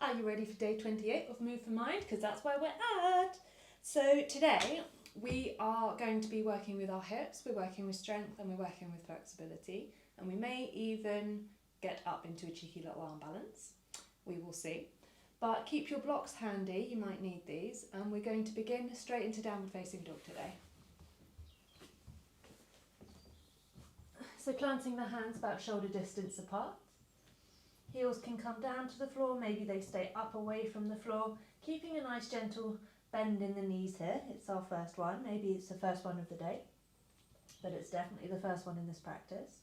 Are you ready for day 28 of Move for Mind? Because that's where we're at. So today we are going to be working with our hips, we're working with strength, and we're working with flexibility. And we may even get up into a cheeky little arm balance. We will see. But keep your blocks handy, you might need these. And we're going to begin straight into downward facing dog today. So planting the hands about shoulder distance apart. Heels can come down to the floor, maybe they stay up away from the floor, keeping a nice gentle bend in the knees here. It's our first one, maybe it's the first one of the day, but it's definitely the first one in this practice.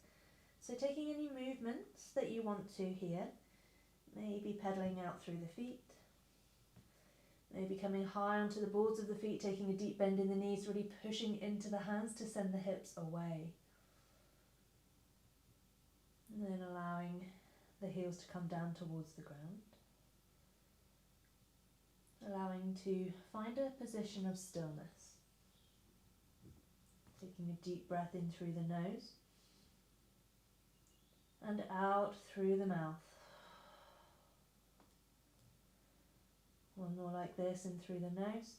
So taking any movements that you want to here, maybe pedaling out through the feet, maybe coming high onto the boards of the feet, taking a deep bend in the knees, really pushing into the hands to send the hips away. And then allowing the heels to come down towards the ground. Allowing to find a position of stillness. Taking a deep breath in through the nose and out through the mouth. One more like this, in through the nose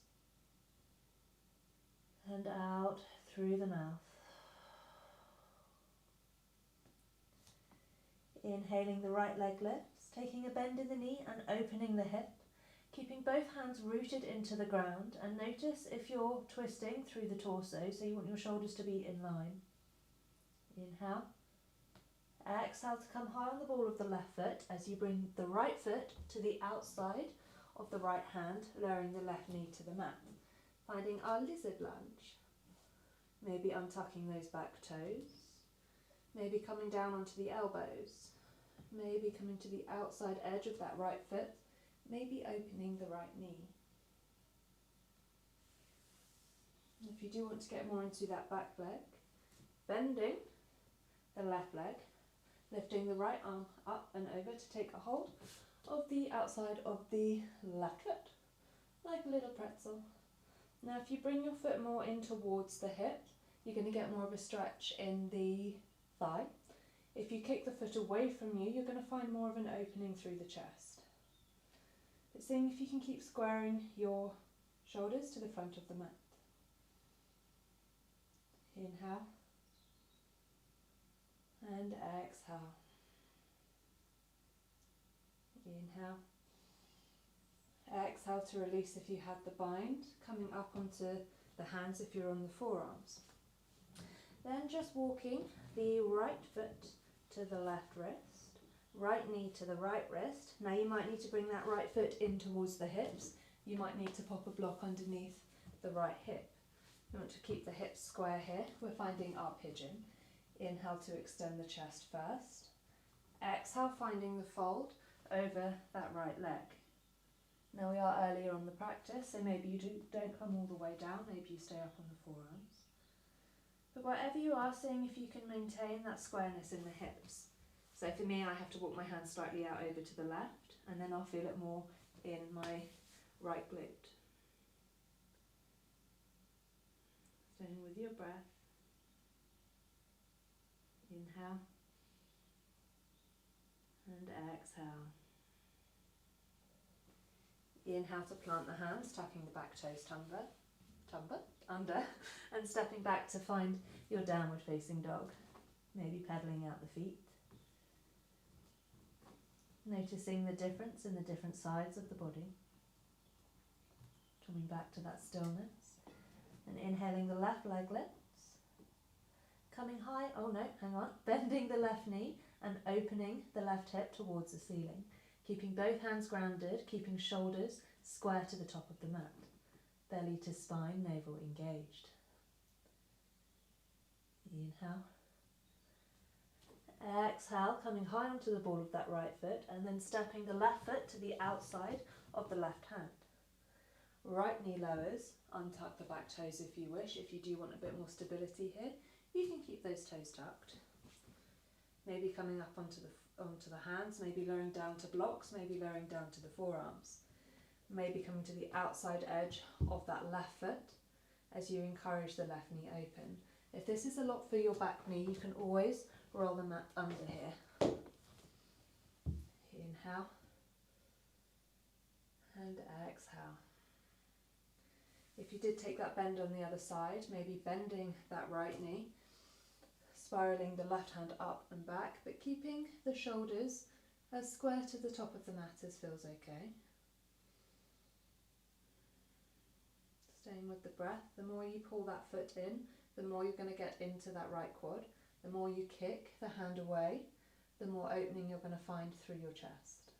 and out through the mouth. Inhaling, the right leg lifts, taking a bend in the knee and opening the hip, keeping both hands rooted into the ground, and notice if you're twisting through the torso, so you want your shoulders to be in line. Inhale. Exhale to come high on the ball of the left foot as you bring the right foot to the outside of the right hand, lowering the left knee to the mat. Finding our lizard lunge. Maybe untucking those back toes. Maybe coming down onto the elbows. Maybe coming to the outside edge of that right foot. Maybe opening the right knee. If you do want to get more into that back leg, bending the left leg, lifting the right arm up and over to take a hold of the outside of the left foot, like a little pretzel. Now if you bring your foot more in towards the hip, you're going to get more of a stretch in the thigh. If you kick the foot away from you, you're going to find more of an opening through the chest. But seeing if you can keep squaring your shoulders to the front of the mat. Inhale and exhale. Inhale. Exhale to release if you had the bind, coming up onto the hands if you're on the forearms. Then just walking the right foot to the left wrist, right knee to the right wrist. Now you might need to bring that right foot in towards the hips. You might need to pop a block underneath the right hip. You want to keep the hips square here. We're finding our pigeon. Inhale to extend the chest first. Exhale, finding the fold over that right leg. Now we are earlier on the practice, so maybe you don't come all the way down, maybe you stay up on the forearms. But wherever you are, seeing if you can maintain that squareness in the hips. So for me, I have to walk my hands slightly out over to the left, and then I'll feel it more in my right glute. Staying with your breath. Inhale and exhale. Inhale to plant the hands, tucking the back toes under, and stepping back to find your downward facing dog. Maybe pedaling out the feet. Noticing the difference in the different sides of the body. Coming back to that stillness. And inhaling, the left leg lifts. Coming high, bending the left knee and opening the left hip towards the ceiling. Keeping both hands grounded, keeping shoulders square to the top of the mat. Belly to spine, navel engaged. Inhale. Exhale, coming high onto the ball of that right foot and then stepping the left foot to the outside of the left hand. Right knee lowers, untuck the back toes if you wish. If you do want a bit more stability here, you can keep those toes tucked. Maybe coming up onto the hands, maybe lowering down to blocks, maybe lowering down to the forearms. Maybe coming to the outside edge of that left foot as you encourage the left knee open. If this is a lot for your back knee, you can always roll the mat under here. Inhale and exhale. If you did take that bend on the other side, maybe bending that right knee, spiraling the left hand up and back, but keeping the shoulders as square to the top of the mat as feels okay. Staying with the breath, the more you pull that foot in, the more you're going to get into that right quad. The more you kick the hand away, the more opening you're going to find through your chest.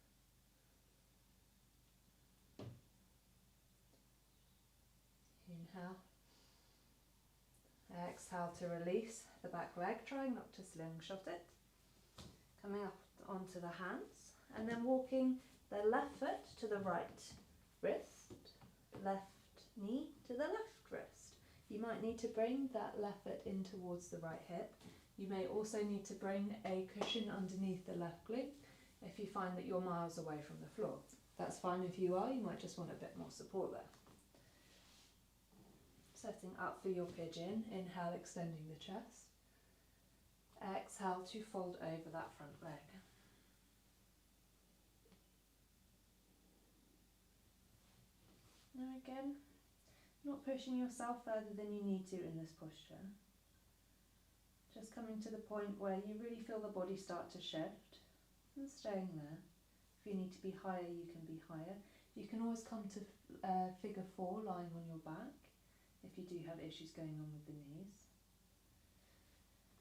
Inhale. Exhale to release the back leg, trying not to slingshot it. Coming up onto the hands and then walking the left foot to the right wrist, left knee to the left wrist. You might need to bring that left foot in towards the right hip. You may also need to bring a cushion underneath the left glute if you find that you're miles away from the floor. That's fine if you are, you might just want a bit more support there. Setting up for your pigeon, inhale, extending the chest. Exhale to fold over that front leg. Now again, not pushing yourself further than you need to in this posture. Just coming to the point where you really feel the body start to shift and staying there. If you need to be higher, you can be higher. You can always come to figure 4 lying on your back if you do have issues going on with the knees.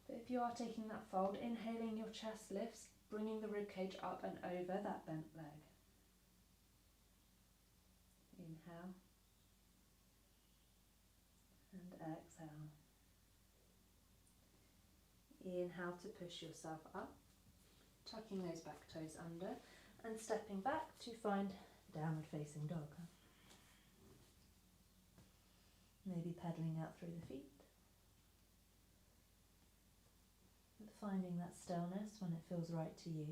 But if you are taking that fold, inhaling, your chest lifts, bringing the rib cage up and over that bent leg. Inhale and exhale. Inhale to push yourself up, tucking those back toes under and stepping back to find downward facing dog. Maybe pedaling out through the feet. And finding that stillness when it feels right to you.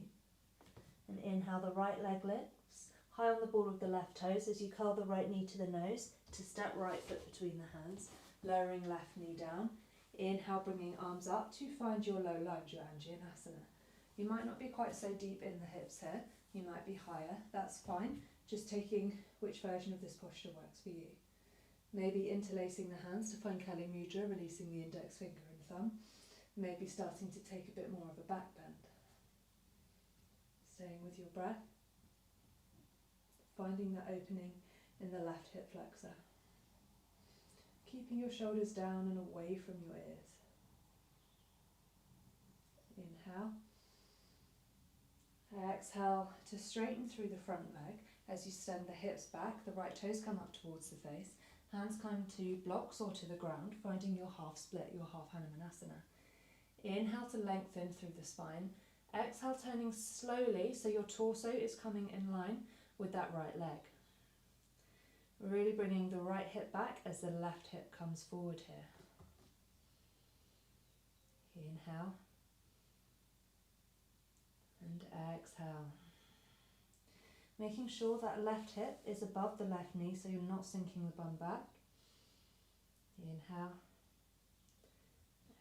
And inhale, the right leg lifts, high on the ball of the left toes as you curl the right knee to the nose to step right foot between the hands, lowering left knee down. Inhale, bringing arms up to find your low lunge, your Vinyasa. You might not be quite so deep in the hips here, you might be higher, that's fine. Just taking which version of this posture works for you. Maybe interlacing the hands to find Kali Mudra, releasing the index finger and thumb. Maybe starting to take a bit more of a back bend. Staying with your breath. Finding that opening in the left hip flexor. Keeping your shoulders down and away from your ears. Inhale. Exhale to straighten through the front leg. As you send the hips back, the right toes come up towards the face. Hands come to blocks or to the ground, finding your half split, your half Hanumanasana. Inhale to lengthen through the spine. Exhale, turning slowly so your torso is coming in line with that right leg. Really bringing the right hip back as the left hip comes forward here. Inhale and exhale. Making sure that left hip is above the left knee so you're not sinking the bum back. Inhale.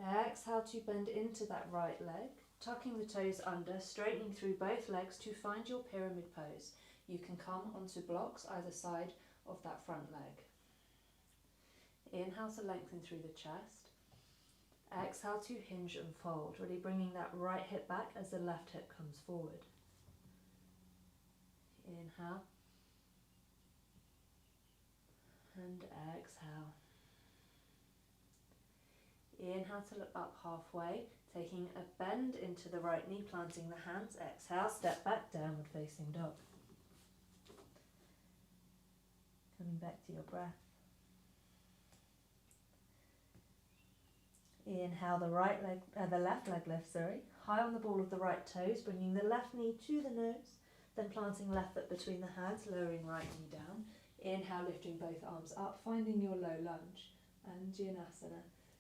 Exhale to bend into that right leg, tucking the toes under, straightening through both legs to find your pyramid pose. You can come onto blocks either side of that front leg. Inhale to lengthen through the chest. Exhale to hinge and fold, really bringing that right hip back as the left hip comes forward. Inhale and exhale. Inhale to look up halfway, taking a bend into the right knee, planting the hands. Exhale, step back, downward facing dog. Coming back to your breath. Inhale, the left leg lifts, high on the ball of the right toes, bringing the left knee to the nose, then planting left foot between the hands, lowering right knee down. Inhale, lifting both arms up, finding your low lunge and Vinyasa.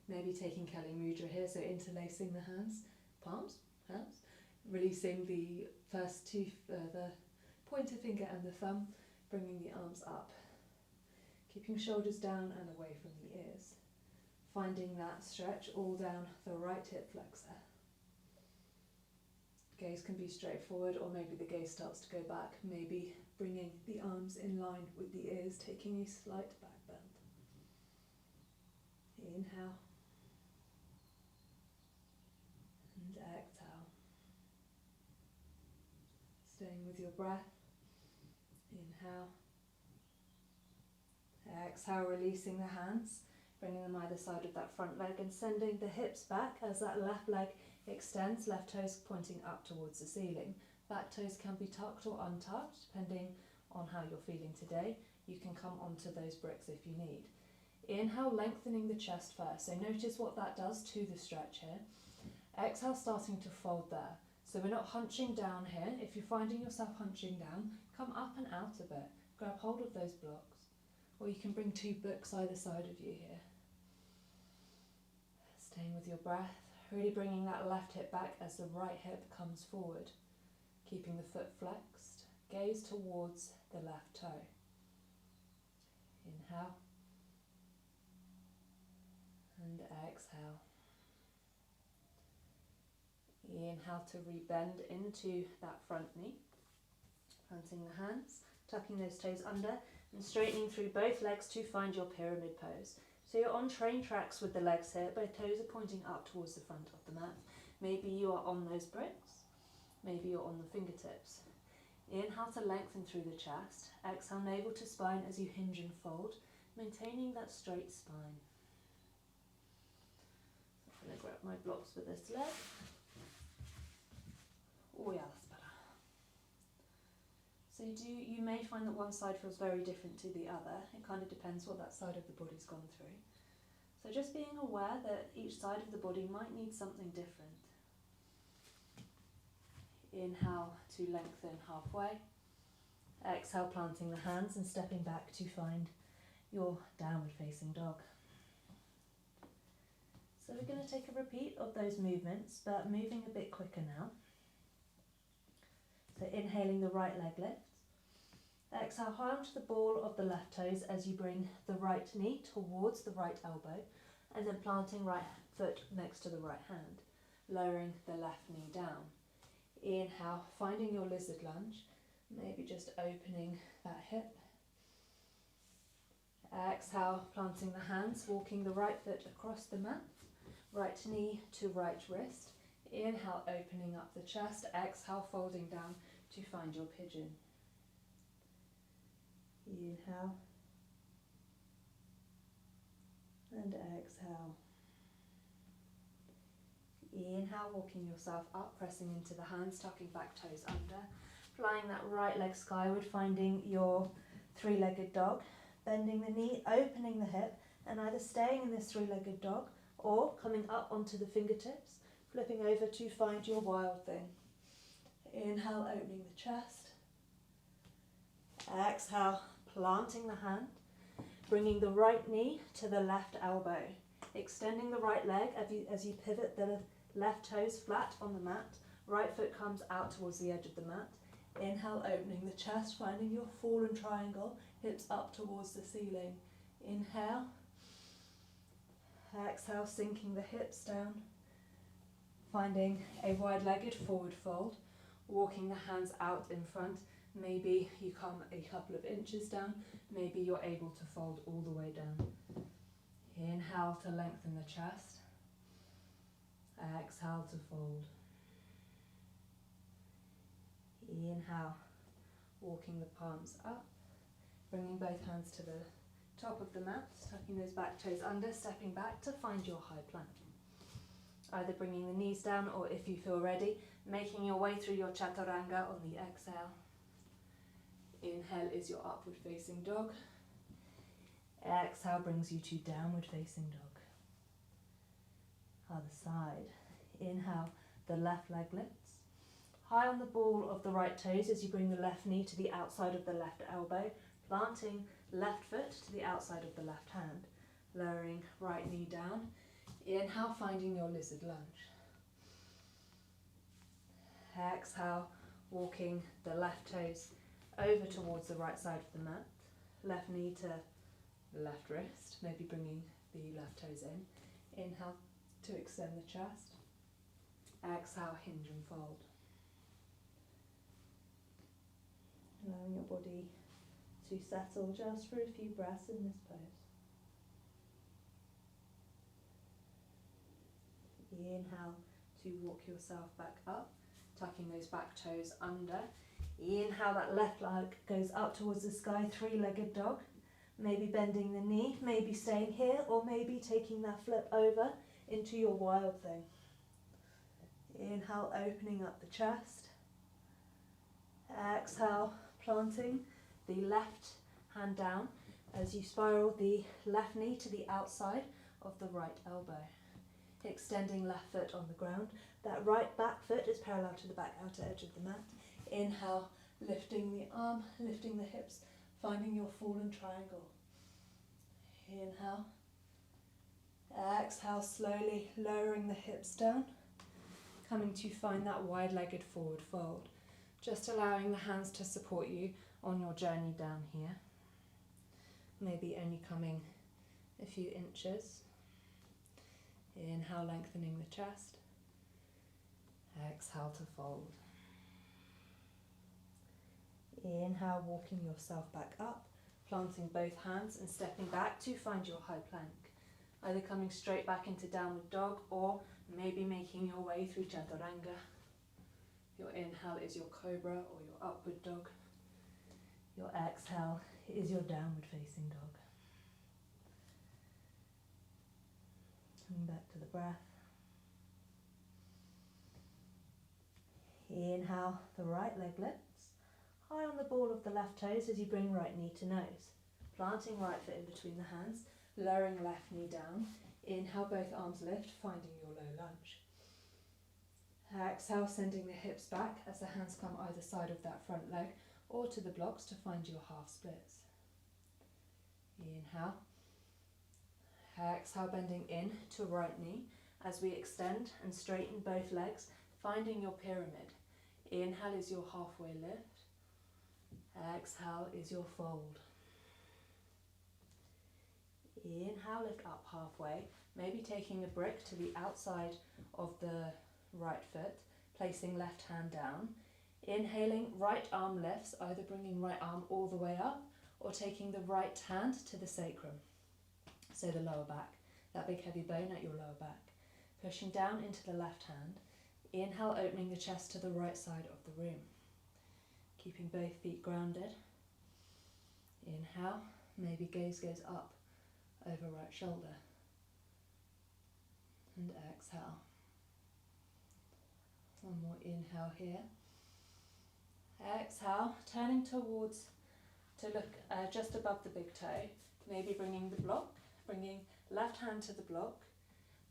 Maybe taking Kali Mudra here, so interlacing the hands, palms, hands, releasing the first two, the pointer finger and the thumb, bringing the arms up, keeping shoulders down and away from the ears, finding that stretch all down the right hip flexor. Gaze can be straightforward, or maybe the gaze starts to go back, maybe bringing the arms in line with the ears, taking a slight back bend. Inhale and exhale. Staying with your breath. Inhale. Exhale, releasing the hands, bringing them either side of that front leg and sending the hips back as that left leg extends, left toes pointing up towards the ceiling. Back toes can be tucked or untucked, depending on how you're feeling today. You can come onto those bricks if you need. Inhale, lengthening the chest first. So notice what that does to the stretch here. Exhale, starting to fold there. So we're not hunching down here. If you're finding yourself hunching down, come up and out of it. Grab hold of those blocks. Or you can bring two books either side of you here. Staying with your breath, really bringing that left hip back as the right hip comes forward. Keeping the foot flexed, gaze towards the left toe. Inhale and exhale. Inhale to rebend into that front knee. Planting the hands, tucking those toes under and straightening through both legs to find your pyramid pose. So you're on train tracks with the legs here, both toes are pointing up towards the front of the mat. Maybe you are on those bricks, maybe you're on the fingertips. Inhale to lengthen through the chest, exhale navel to spine as you hinge and fold, maintaining that straight spine. I'm going to grab my blocks for this leg. Oh yeah, that's better. So you may find that one side feels very different to the other. It kind of depends what that side of the body's gone through. So just being aware that each side of the body might need something different. Inhale to lengthen halfway. Exhale, planting the hands and stepping back to find your downward facing dog. So we're going to take a repeat of those movements, but moving a bit quicker now. So inhaling, the right leg lifts. Exhale, high onto the ball of the left toes as you bring the right knee towards the right elbow, and then planting right foot next to the right hand, lowering the left knee down. Inhale, finding your lizard lunge, maybe just opening that hip. Exhale, planting the hands, walking the right foot across the mat, right knee to right wrist. Inhale, opening up the chest. Exhale, folding down to find your pigeon. Inhale and exhale. Inhale, walking yourself up, pressing into the hands, tucking back toes under, flying that right leg skyward, finding your three-legged dog, bending the knee, opening the hip, and either staying in this three-legged dog or coming up onto the fingertips, flipping over to find your wild thing. Inhale, opening the chest. Exhale, planting the hand, bringing the right knee to the left elbow, extending the right leg as you pivot the left toes flat on the mat, right foot comes out towards the edge of the mat. Inhale, opening the chest, finding your fallen triangle, hips up towards the ceiling. Inhale. Exhale, sinking the hips down, finding a wide-legged forward fold, walking the hands out in front. Maybe you come a couple of inches down, maybe you're able to fold all the way down. Inhale to lengthen the chest. Exhale to fold. Inhale, walking the palms up, bringing both hands to the top of the mat, tucking those back toes under, stepping back to find your high plank. Either bringing the knees down, or if you feel ready, making your way through your chaturanga on the exhale. Inhale is your upward facing dog. Exhale brings you to downward facing dog. Other side. Inhale, the left leg lifts. High on the ball of the right toes as you bring the left knee to the outside of the left elbow, planting left foot to the outside of the left hand, lowering right knee down. Inhale, finding your lizard lunge. Exhale, walking the left toes over towards the right side of the mat, left knee to left wrist, maybe bringing the left toes in. Inhale to extend the chest. Exhale, hinge and fold. your body to settle just for a few breaths in this pose. Inhale to walk yourself back up, tucking those back toes under. Inhale, that left leg goes up towards the sky, three-legged dog. Maybe bending the knee, maybe staying here, or maybe taking that flip over into your wild thing. Inhale, opening up the chest. Exhale, planting the left hand down as you spiral the left knee to the outside of the right elbow. Extending left foot on the ground. That right back foot is parallel to the back outer edge of the mat. Inhale, lifting the arm, lifting the hips, finding your fallen triangle. Inhale. Exhale, slowly lowering the hips down, coming to find that wide-legged forward fold. Just allowing the hands to support you on your journey down here. Maybe only coming a few inches. Inhale, lengthening the chest. Exhale to fold. Inhale, walking yourself back up, planting both hands and stepping back to find your high plank. Either coming straight back into downward dog or maybe making your way through chaturanga. Your inhale is your cobra or your upward dog. Your exhale is your downward facing dog. Coming back to the breath. Inhale, the right leg lifts. High on the ball of the left toes as you bring right knee to nose. Planting right foot in between the hands, lowering left knee down. Inhale, both arms lift, finding your low lunge. Exhale, sending the hips back as the hands come either side of that front leg or to the blocks to find your half splits. Inhale. Exhale, bending in to right knee as we extend and straighten both legs, finding your pyramid. Inhale is your halfway lift. Exhale is your fold. Inhale, lift up halfway, maybe taking a brick to the outside of the right foot, placing left hand down. Inhaling, right arm lifts, either bringing right arm all the way up or taking the right hand to the sacrum, so the lower back, that big heavy bone at your lower back. Pushing down into the left hand. Inhale, opening the chest to the right side of the room. Keeping both feet grounded. Inhale, maybe gaze goes up over right shoulder. And exhale. One more inhale here. Exhale, turning towards to look just above the big toe. Maybe bringing the block, bringing left hand to the block,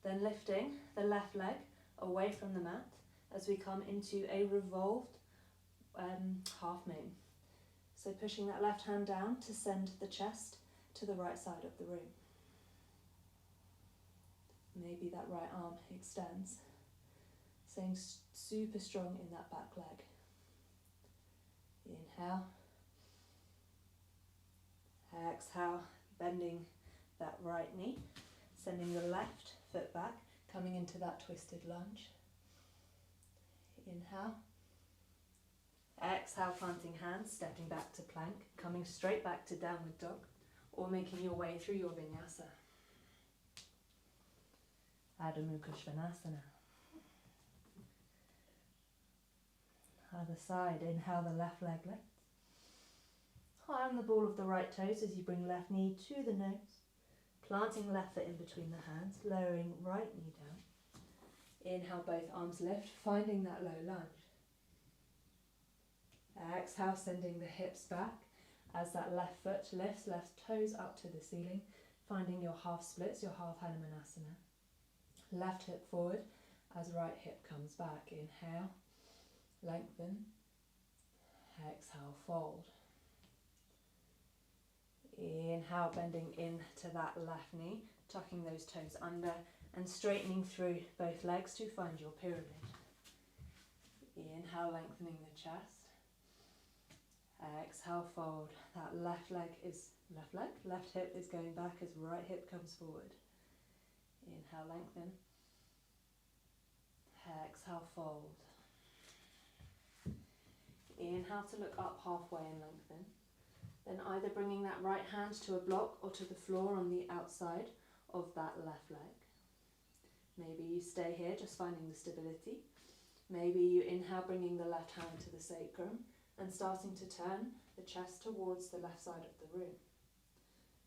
then lifting the left leg away from the mat as we come into a revolved half moon. So pushing that left hand down to send the chest to the right side of the room. Maybe that right arm extends, staying super strong in that back leg. Inhale. Exhale, bending that right knee, sending the left foot back, coming into that twisted lunge. Inhale. Exhale, planting hands, stepping back to plank, coming straight back to downward dog, or making your way through your vinyasa. Adho Mukha Svanasana. Other side, inhale, the left leg lifts. High on the ball of the right toes as you bring left knee to the nose, planting left foot in between the hands, lowering right knee down. Inhale, both arms lift, finding that low lunge. Exhale, sending the hips back as that left foot lifts, left toes up to the ceiling, finding your half splits, your half Hanumanasana. Left hip forward as right hip comes back. Inhale, lengthen. Exhale, fold. Inhale, bending into that left knee, tucking those toes under and straightening through both legs to find your pyramid. Inhale, lengthening the chest. Exhale, fold. That left hip is going back as right hip comes forward. Inhale, lengthen. Exhale, fold. Inhale to look up halfway and lengthen. Then either bringing that right hand to a block or to the floor on the outside of that left leg. Maybe you stay here just finding the stability. Maybe you inhale, bringing the left hand to the sacrum and starting to turn the chest towards the left side of the room.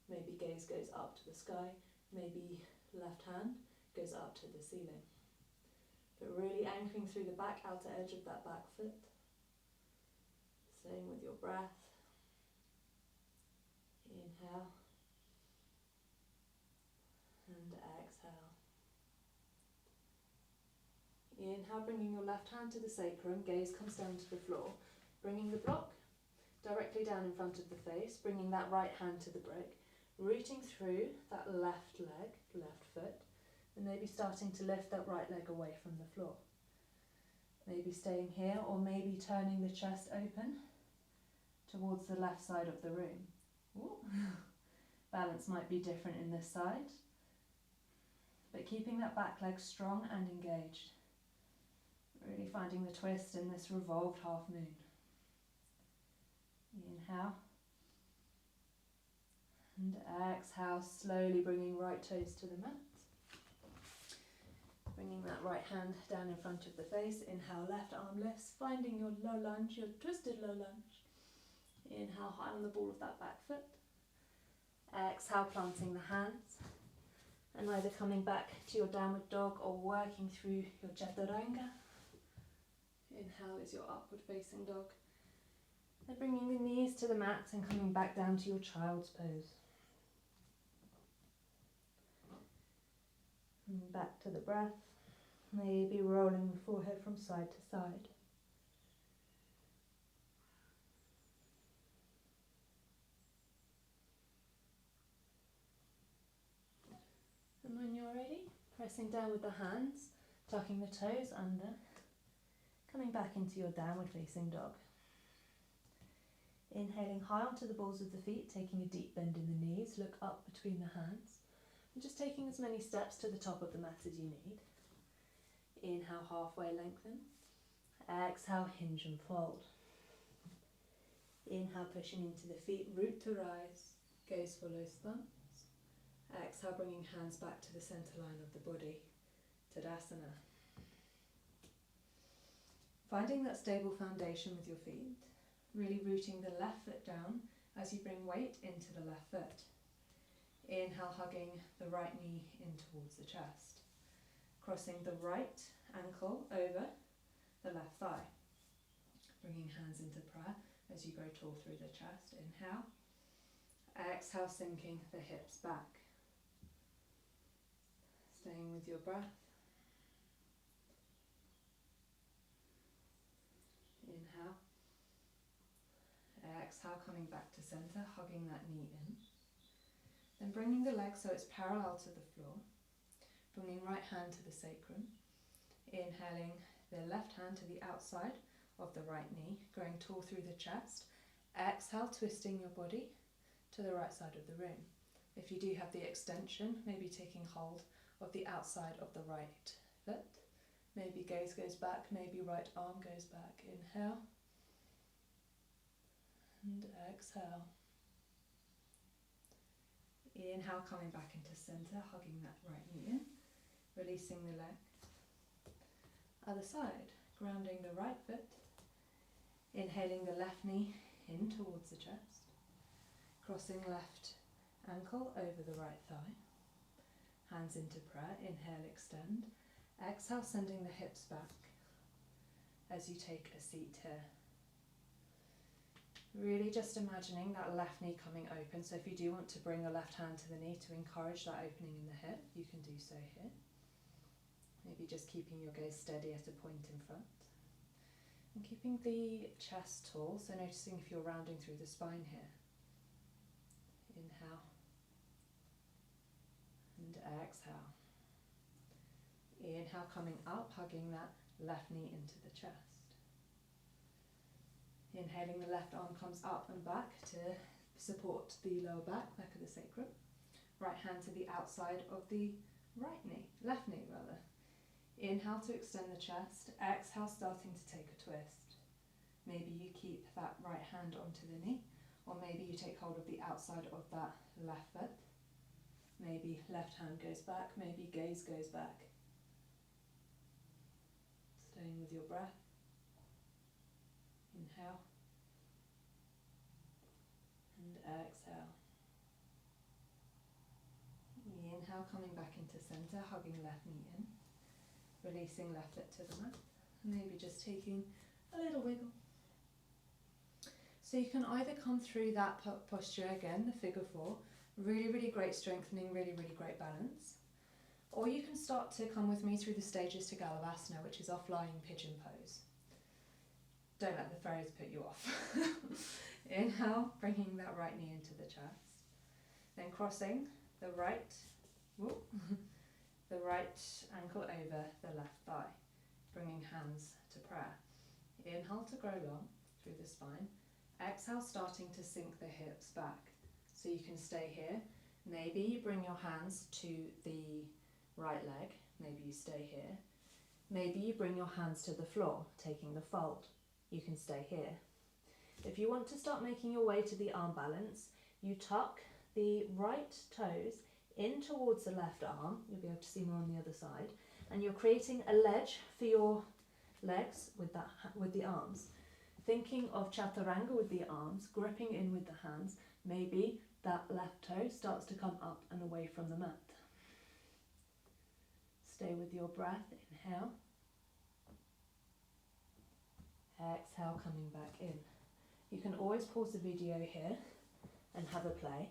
Maybe gaze goes up to the sky, maybe left hand goes up to the ceiling. But really anchoring through the back outer edge of that back foot. Staying with your breath. Inhale and exhale. Inhale, bringing your left hand to the sacrum, gaze comes down to the floor, bringing the block directly down in front of the face, bringing that right hand to the brick, rooting through that left leg, left foot, and maybe starting to lift that right leg away from the floor. Maybe staying here, or maybe turning the chest open towards the left side of the room. Ooh. Balance might be different in this side, but keeping that back leg strong and engaged. Really finding the twist in this revolved half moon. Inhale. And exhale, slowly bringing right toes to the mat. Bringing that right hand down in front of the face. Inhale, left arm lifts, finding your low lunge, your twisted low lunge. Inhale, high on the ball of that back foot. Exhale, planting the hands. And either coming back to your downward dog or working through your chaturanga. Inhale is your upward facing dog. Then bringing the knees to the mat and coming back down to your child's pose. And back to the breath. Maybe rolling the forehead from side to side. And when you're ready, pressing down with the hands, tucking the toes under, coming back into your downward facing dog. Inhaling high onto the balls of the feet, taking a deep bend in the knees, look up between the hands, and just taking as many steps to the top of the mat as you need. Inhale, halfway lengthen. Exhale, hinge and fold. Inhale, pushing into the feet, root to rise, gaze follows thumbs. Exhale, bringing hands back to the center line of the body, Tadasana. Finding that stable foundation with your feet, really rooting the left foot down as you bring weight into the left foot. Inhale, hugging the right knee in towards the chest. Crossing the right ankle over the left thigh. Bringing hands into prayer as you grow tall through the chest. Inhale. Exhale, sinking the hips back. Staying with your breath. Inhale. Exhale, coming back to center, hugging that knee in. Then bringing the leg so it's parallel to the floor. Bringing right hand to the sacrum. Inhaling the left hand to the outside of the right knee, growing tall through the chest. Exhale, twisting your body to the right side of the room. If you do have the extension, maybe taking hold of the outside of the right foot. Maybe gaze goes back, maybe right arm goes back. Inhale. And exhale. Inhale, coming back into center, hugging that right knee in. Releasing the leg. Other side, grounding the right foot. Inhaling the left knee in towards the chest. Crossing left ankle over the right thigh. Hands into prayer. Inhale, extend. Exhale, sending the hips back as you take a seat here. Really just imagining that left knee coming open. So if you do want to bring the left hand to the knee to encourage that opening in the hip, you can do so here. Maybe just keeping your gaze steady at a point in front. And keeping the chest tall, so noticing if you're rounding through the spine here. Inhale. And exhale. Inhale, coming up, hugging that left knee into the chest. Inhaling, the left arm comes up and back to support the lower back of the sacrum. Right hand to the outside of the left knee rather. Inhale to extend the chest. Exhale, starting to take a twist. maybe you keep that right hand onto the knee, or maybe you take hold of the outside of that left foot. Maybe left hand goes back, maybe gaze goes back. Staying with your breath. Inhale and exhale. Inhale, coming back into centre, hugging left knee in, releasing left foot to the mat. Maybe just taking a little wiggle. So you can either come through that posture again, the figure four, really, really great strengthening, really, really great balance. Or you can start to come with me through the stages to Galavasana, which is off-lying pigeon pose. Don't let the phrase put you off. Inhale, bringing that right knee into the chest. Then crossing the right ankle over the left thigh, bringing hands to prayer. Inhale to grow long through the spine. Exhale, starting to sink the hips back. So you can stay here. Maybe you bring your hands to the right leg. Maybe you stay here. Maybe you bring your hands to the floor, taking the fold. You can stay here. If you want to start making your way to the arm balance, you tuck the right toes in towards the left arm. You'll be able to see more on the other side. And you're creating a ledge for your legs with the arms. Thinking of chaturanga with the arms, gripping in with the hands. Maybe that left toe starts to come up and away from the mat. Stay with your breath. Inhale. Exhale, coming back in. You can always pause the video here and have a play.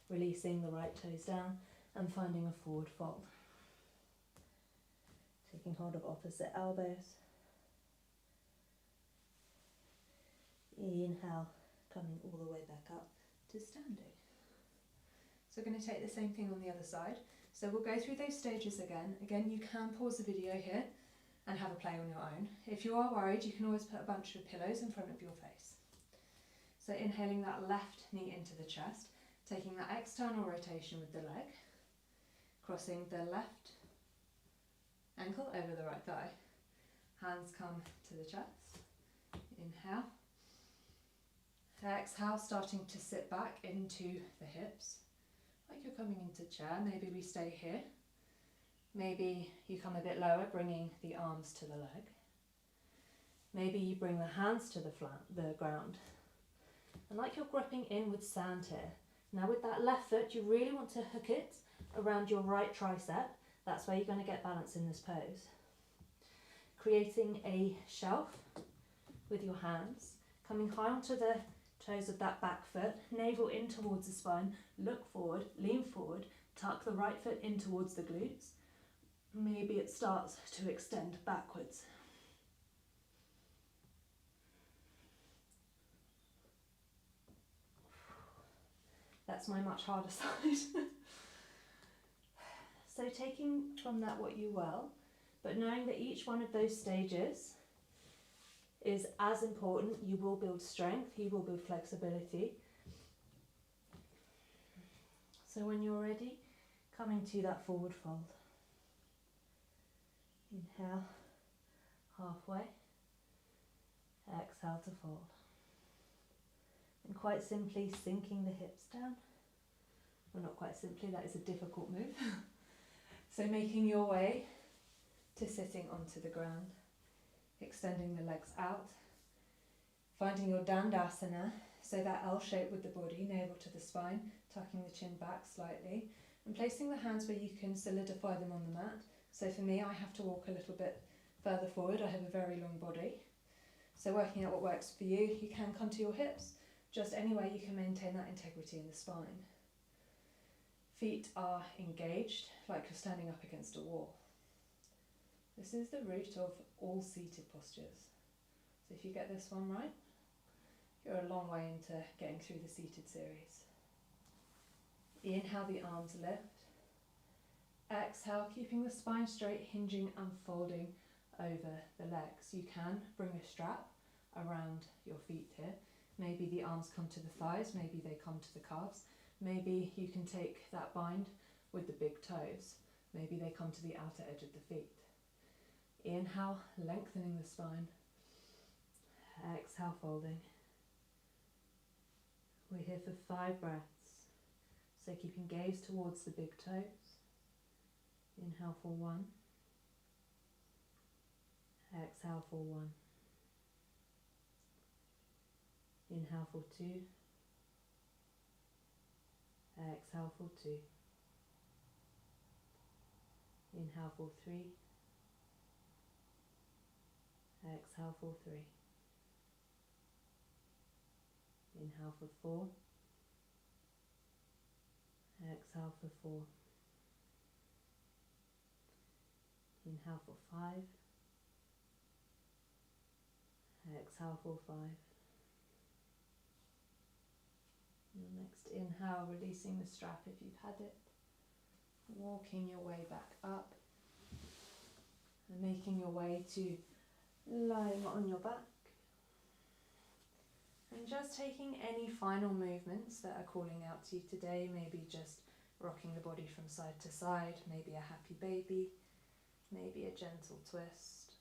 Releasing the right toes down and finding a forward fold. Taking hold of opposite elbows. Inhale, coming all the way back up to standing. So we're going to take the same thing on the other side. So we'll go through those stages again. Again, you can pause the video here and have a play on your own. If you are worried, you can always put a bunch of pillows in front of your face. So inhaling that left knee into the chest, taking that external rotation with the leg, crossing the left ankle over the right thigh. Hands come to the chest. Inhale. Exhale, starting to sit back into the hips, like you're coming into chair. Maybe we stay here. Maybe you come a bit lower, bringing the arms to the leg. Maybe you bring the hands to the ground. And like you're gripping in with sand here. Now with that left foot, you really want to hook it around your right tricep. That's where you're going to get balance in this pose. Creating a shelf with your hands, coming high onto the toes of that back foot, navel in towards the spine, look forward, lean forward, tuck the right foot in towards the glutes. Maybe it starts to extend backwards. That's my much harder side. So taking from that what you will, but knowing that each one of those stages is as important. You will build strength, you will build flexibility. So when you're ready, coming to that forward fold. Inhale, halfway, exhale to fold. And quite simply sinking the hips down. Well, not quite simply, that is a difficult move. So making your way to sitting onto the ground, extending the legs out, finding your Dandasana, so that L shape with the body, navel to the spine, tucking the chin back slightly, and placing the hands where you can solidify them on the mat. So for me, I have to walk a little bit further forward. I have a very long body. So working out what works for you, you can come to your hips. Just any way you can maintain that integrity in the spine. Feet are engaged, like you're standing up against a wall. This is the root of all seated postures. So if you get this one right, you're a long way into getting through the seated series. Inhale, the arms lift. Exhale, keeping the spine straight, hinging and folding over the legs. You can bring a strap around your feet here. Maybe the arms come to the thighs, maybe they come to the calves. Maybe you can take that bind with the big toes. Maybe they come to the outer edge of the feet. Inhale, lengthening the spine. Exhale, folding. We're here for 5 breaths. So keeping gaze towards the big toes. Inhale for 1. Exhale for 1. Inhale for 2. Exhale for 2. Inhale for 3. Exhale for 3. Inhale for 4. Exhale for 4. Inhale for 5. Exhale for 5. And the next inhale, releasing the strap if you've had it. Walking your way back up. And making your way to lying on your back. And just taking any final movements that are calling out to you today, maybe just rocking the body from side to side, maybe a happy baby, maybe a gentle twist.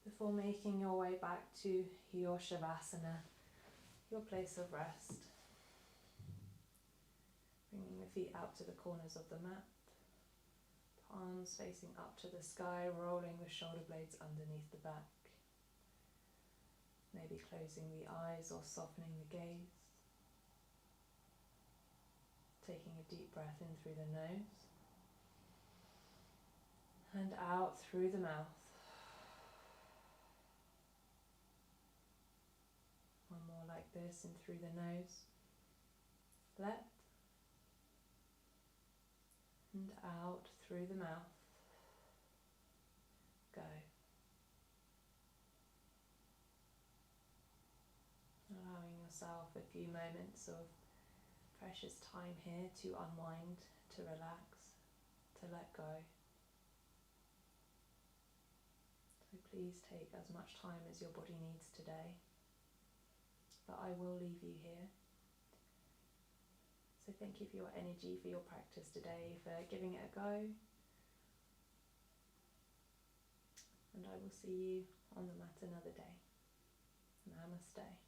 Before making your way back to your Shavasana, your place of rest. Bringing the feet out to the corners of the mat, palms facing up to the sky, rolling the shoulder blades underneath the back. Maybe closing the eyes or softening the gaze. Taking a deep breath in through the nose and out through the mouth. One more like this, in through the nose. Let. And out through the mouth. Go. Allowing yourself a few moments of precious time here to unwind, to relax, to let go. So please take as much time as your body needs today, but I will leave you here. So thank you for your energy, for your practice today, for giving it a go. And I will see you on the mat another day. Namaste.